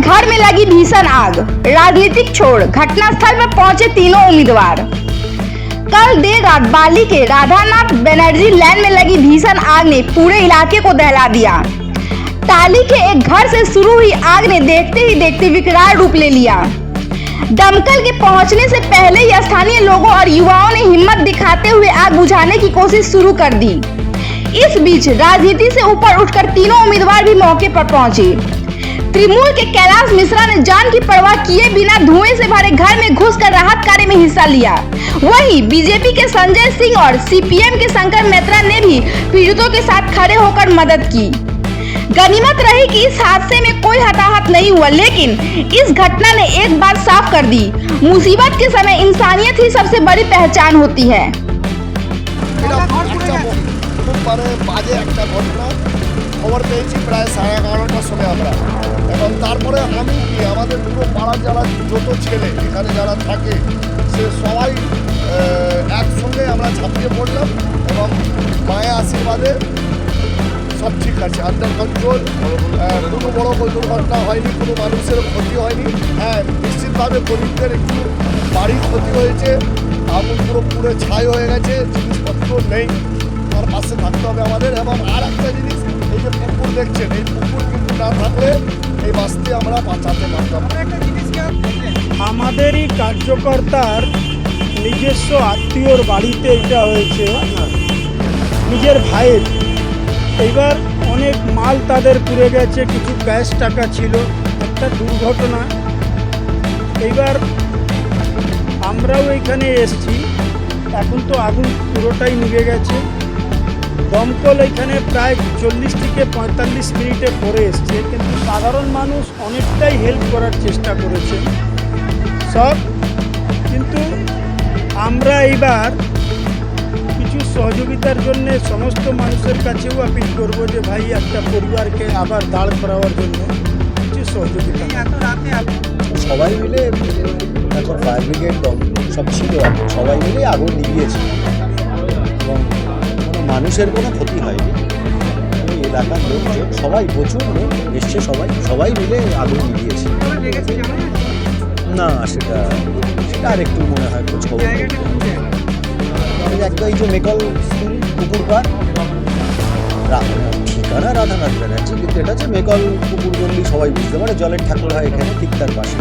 घर में लगी भीषण आग, राजनीतिक छोड़ घटनास्थल पर पहुंचे तीनों उम्मीदवार। कल देर रात बाली के राधानाथ बनर्जी लैन में लगी भीषण आग ने पूरे इलाके को दहला दिया। टाली के एक घर से शुरू हुई आग ने देखते ही देखते विकराल रूप ले लिया। दमकल के पहुंचने से पहले ही स्थानीय लोगों और युवाओं ने हिम्मत दिखाते हुए आग बुझाने की कोशिश शुरू कर दी। इस बीच राजनीति से ऊपर उठकर तीनों उम्मीदवार भी मौके पर पहुंचे। तृणमूल के कैलाश मिश्रा ने जान की परवाह किए बिना धुएं से भरे घर में घुसकर राहत कार्य में हिस्सा लिया। वहीं बीजेपी के संजय सिंह और सीपीएम के शंकर मैत्रा ने भी पीड़ितों के साथ खड़े होकर मदद की। गनीमत रही कि इस हादसे में कोई हताहत नहीं हुआ, लेकिन इस घटना ने एक बात साफ कर दी, मुसीबत के समय इंसानियत ही सबसे बड़ी पहचान होती है। খবর পেয়েছি প্রায় 11:30টার সময় আমরা, এবং তারপরে আমি কি আমাদের পুরো পাড়ার যারা যত ছেলে এখানে যারা থাকে সে সবাই একসঙ্গে আমরা ঝাঁপিয়ে পড়লাম, এবং মায়ের আশীর্বাদে সব ঠিক আছে, আন্ডার কন্ট্রোল। কোনো বড় দুর্ঘটনা হয়নি, কোনো মানুষের ক্ষতি হয়নি। হ্যাঁ, নিশ্চিতভাবে গরিবদের একটু বাড়ির ক্ষতি হয়েছে, আগুন পুরো পুরো ছাই হয়ে গেছে, জিনিসপত্র নেই, তার পাশে থাকতে হবে আমাদের। এবং আর একটা জিনিস, এই যে পুকুর দেখছেন, এই পুকুর কিন্তু না থাকলে এই বাসটি আমরা বাঁচাতে পারতাম। আমাদেরই কার্যকর্তার নিজস্ব আত্মীয়র বাড়িতে এটা হয়েছে, নিজের ভাইয়ের। এইবার অনেক মাল তাদের পুড়ে গেছে, কিছু ক্যাশ টাকা ছিল, একটা দুর্ঘটনা। এইবার আমরাও এখানে এসছি, এখন তো আগুন পুরোটাই নিভে গেছে। দমকল এখানে প্রায় 40 থেকে 45 মিনিটে পরে এসছে, কিন্তু সাধারণ মানুষ অনেকটাই হেল্প করার চেষ্টা করেছে সব। কিন্তু আমরা এইবার কিছু সহযোগিতার জন্য সমস্ত মানুষের কাছেও আপিল করবো যে ভাই একটা পরিবারকে আবার দাঁড় করাবার জন্য কিছু সহযোগিতা। সবাই মিলে এখন ফায়ার ব্রিগেড সব ছিল, সবাই মিলে আগুন নিভিয়েছে এবং কোনো মানুষের কোনো ক্ষতি হয়নি। ওই এলাকার লোকজন সবাই, প্রচুর লোক এসছে, সবাই মিলে আগুন নিভিয়েছে। না সেটা আর একটু মনে হয় খোঁজ খবর। একটা এই যে মেকল স্কুল পুকুর পার, ঠিকানা রাধানাথ ব্যানার্জি, কিন্তু এটা হচ্ছে মেকল পুকুর বললেই সবাই বুঝতে পারে, জলের ঠাকুর হয় এখানে ঠিক তার পাশে।